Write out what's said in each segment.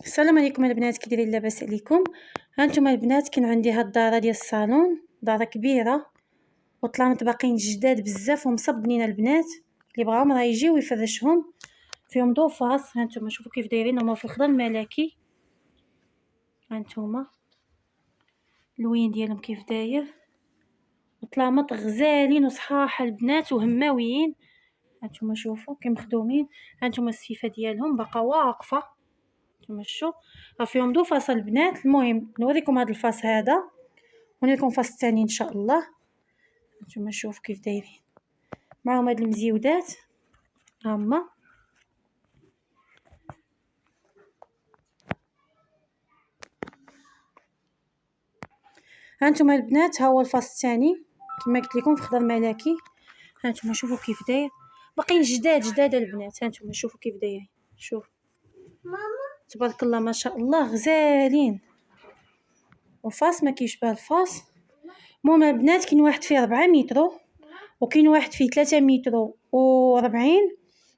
السلام عليكم البنات، كي دايرين؟ لاباس عليكم؟ هانتوما البنات، كاين عندي هاد الداره ديال الصالون، داره كبيره وطلامط باقيين جداد بزاف ومصبنين. البنات اللي بغاهم راه يجيو يفرشهم، فيهم ضوفاص. هانتوما شوفوا كيف دايرين، هما في الخضر الملكي. هانتوما اللوين ديالهم كيف داير، وطلامط غزالين وصحاح البنات وهماويين. هانتوما شوفوا كي مخدومين. هانتوما السيفه ديالهم باقا واقفه. نتوما شوف راه فيهم دو فاص البنات. المهم نوريكم هذا الفاس هذا ونوريكم الفاس الثاني ان شاء الله. نتوما شوف كيف دايرين، معاهم هاد المزيودات هما. هانتوما البنات، ها هو الفاس الثاني كما قلت لكم في خضر ملكي. هانتوما شوفوا كيف داير، باقيين جداد البنات. هانتوما شوفوا كيف دايرين، شوف تبارك الله ما شاء الله غزالين، وفاس ما كيشبه الفاس. المهم البنات، كاين واحد فيه 4 متر، وكاين واحد فيه 3 متر و40،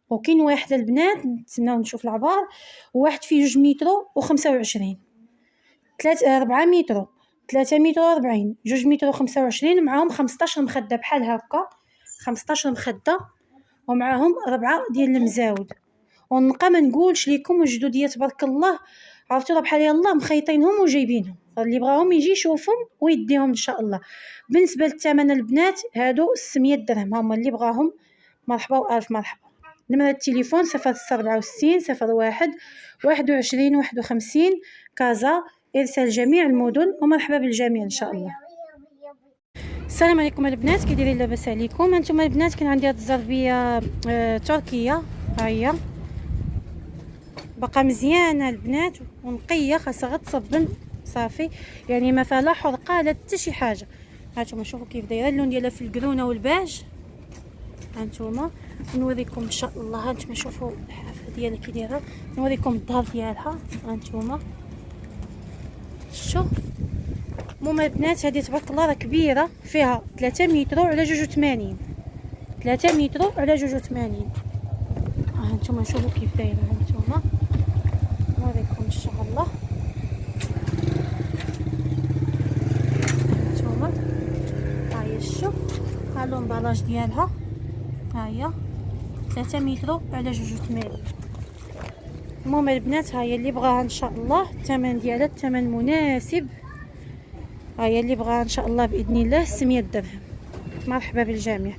وكاين واحد البنات نتسناو نشوف العبار، وواحد فيه 2 متر و25. 4 متر، 3 متر و40، 2 متر و25. معاهم 15 مخده بحال هكا، 15 مخده، ومعاهم 4 ديال المزاود. ونبقى ما نقولش لكم وجدوا ديال تبارك الله، عرفتوا راه بحال يلاه مخيطينهم وجايبينهم. اللي بغاهم يجي يشوفهم ويديهم ان شاء الله. بالنسبه للثمن البنات، هادو 600 درهم. هما اللي بغاهم مرحبا والف مرحبا. نمرة التليفون 064 01 21 51 كازا. ارسال جميع المدن ومرحبا بالجميع ان شاء الله. السلام عليكم البنات، كي دايرين؟ لاباس عليكم؟ هانتوما البنات، كاين عندي هاد الزربيه تركيه، ها هي باقا مزيانه البنات ونقيه، خاصها غير تصبن صافي، يعني ما فيها لا حرقه لا حتى شي حاجه. هانتوما شوفوا كيف دايره، اللون ديالها في القرونه والباج. هانتوما نوريكم ان شاء الله. هانتوما شوفوا الحافه ديالها كي دايره، نوريكم الظهر ديالها. هانتوما شوف. المهم البنات، هذه تبارك الله راه كبيره، فيها 3 متر على 82، 3 متر على 82. هانتوما شوفوا كيف دايره. هانتوما نوريكم ان شاء الله. هانتوما ها هي، شوف ها لومبالاج ديالها، ها هي 3 متر على 82. المهم البنات، ها هي اللي بغاها ان شاء الله، الثمن ديالها الثمن مناسب. ها هي اللي بغاها ان شاء الله باذن الله 600 درهم. مرحبا بالجميع.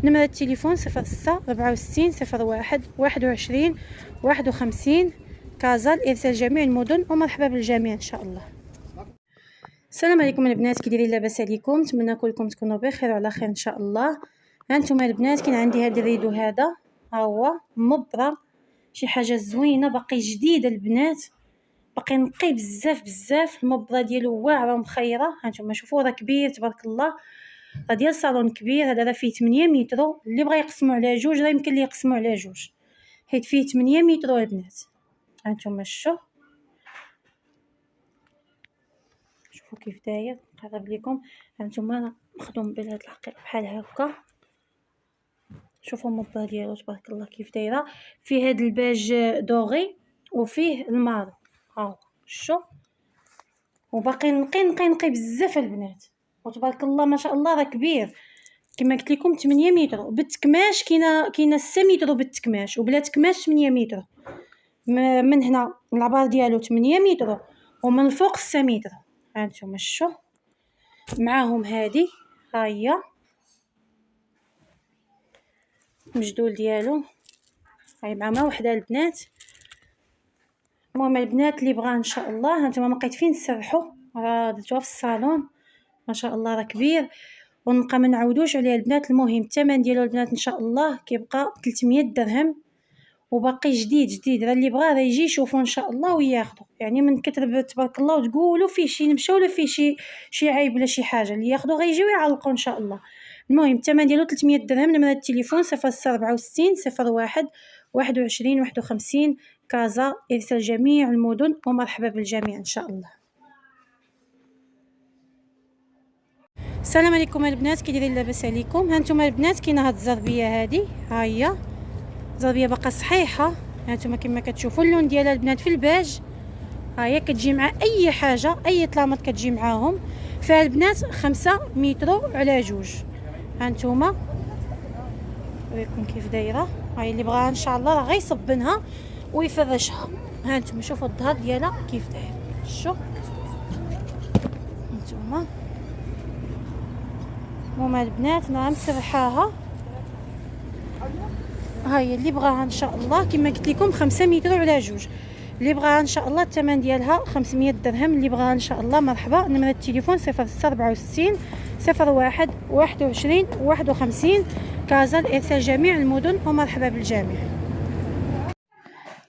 نمرة التليفون 06 64 01 21 51 كازا. ارسال جميع المدن ومرحبا بالجميع ان شاء الله. السلام عليكم البنات، كي دايرين؟ لاباس عليكم؟ نتمنى كلكم تكونوا بخير وعلى خير ان شاء الله. هانتوما البنات، كاين عندي هذا الريدو هذا، ها هو مبرة، شي حاجه زوينه، باقي جديد البنات، باقي نقي بزاف. المبرة ديالو واعره ومخيره. هانتوما شوفوا راه كبير تبارك الله، راه ديال صالون كبير. هذا راه فيه 8 متر، اللي بغا يقسموا على جوج راه يمكن ليه يقسموا على جوج، حيت فيه 8 متر البنات. هانتوما شوفوا كيف داير، نقرب لكم. هانتوما مخدوم بهذا الحقيق بحال هكا. شوفوا المبرة ديالو تبارك الله كيف دايره، فيه هذا الباج دوغي وفيه المار. ها هو شوف، وباقي نقي بزاف البنات، وتبارك الله ما شاء الله راه كبير كما قلت لكم. 8 متر بالتكماش، كاينه 6 متر بالتكماش، وبلا تكماش 8 متر. من هنا العبار ديالو 8 متر، ومن الفوق 6 متر. هانتوما شوف، معاهم هذه، ها هي مجدول ديالو، هاي مع وحده البنات. المهم البنات اللي بغا ان شاء الله، هانتوما ما بقيت فين نسرحوا، راه درتوها في الصالون ما شاء الله راه كبير، ونبقى ما نعاودوش عليه البنات. المهم الثمن ديالو البنات ان شاء الله كيبقى 300 درهم، وباقي جديد. راه اللي بغا راه يجي يشوفوا ان شاء الله وياخذوا، يعني من كتر تبارك الله وتقولوا فيه شي نمشى ولا فيه شي عيب ولا شي حاجه، اللي ياخذوا غيجيو يعلقوا ان شاء الله. المهم الثمن ديالو 300 درهم. نمرة التليفون 064 01 21 51 كازا. ارسال جميع المدن ومرحبا بالجميع ان شاء الله. السلام عليكم البنات، كي دايرين؟ لاباس عليكم؟ هانتوما البنات، كاينه هاد الزربيه هادي، ها هي زربيه باقا صحيحه. هانتوما كما كتشوفوا اللون ديالها البنات في الباج، ها هي كتجي مع اي حاجه، اي طلامط كتجي معاهم. فيها البنات 5 متر على 2. هانتوما نوريكم كيف دايره. هاي اللي بغاها ان شاء الله راه غيصبنها ويفرشها. هانتوما شوفوا الظهر ديالها كيف داير. شوف هانتوما هما البنات راه مسرحاها. هاي اللي بغاها ان شاء الله كما قلت لكم 5 متر على 2. اللي بغاها ان شاء الله الثمن ديالها 500 درهم. اللي بغاها ان شاء الله مرحبا. نمره التليفون 0664 01 21 51 كازا لارسال جميع المدن. ومرحبا بالجميع.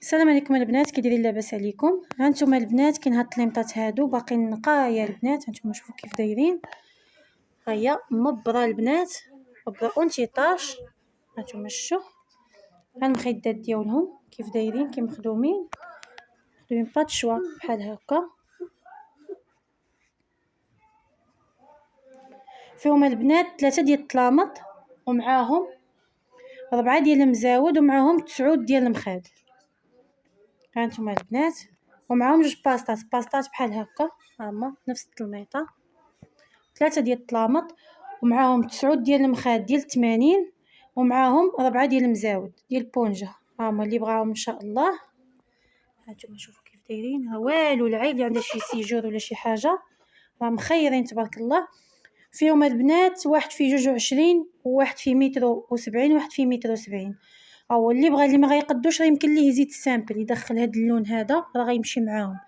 السلام عليكم البنات، كي دايرين؟ لاباس عليكم؟ هانتوما البنات كاين هاد الطليمطات هادو باقيين نقايا البنات. هانتوما شوفوا كيف دايرين. هيا مبره البنات، مبره اونتيطاج. هانتوما شوفوا ها المخدات ديالهم كيف دايرين، كي مخدومين با شوا بحال هكا. فيهم البنات 3 ديال الطلامط ومعاهم 4 ديال المزاود ومعاهم 9 ديال المخاد. هانتوما البنات ومعاهم 2 باستات بحال هكا. هما نفس التلميطه. 3 ديال الطلامط ومعاهم 9 ديال المخاد ديال 80 ومعاهم 4 ديال المزاود ديال بونجا. هما اللي بغاهم ان شاء الله. هانتوما شوفوا كيف دايرين. ها والو العيب اللي عندها شي سيجور ولا شي حاجه راه مخيرين تبارك الله. فيهم البنات واحد في 22 وواحد في 170 وواحد في 170. او اللي بغى اللي ما غيقدوش راه يمكن ليه يزيد السامبل يدخل هذا اللون هذا راه غيمشي معاهم.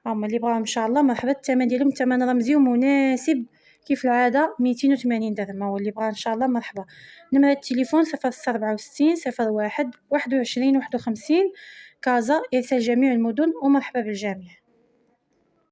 هما اللي بغاهم ان شاء الله مرحبا. الثمن ديالهم ثمن رمزي ومناسب كيف العاده 280 درهم. هو اللي بغى ان شاء الله مرحبا. نمره التليفون 0664 01 21 51 كازا ارسال جميع المدن. ومرحبا بالجميع.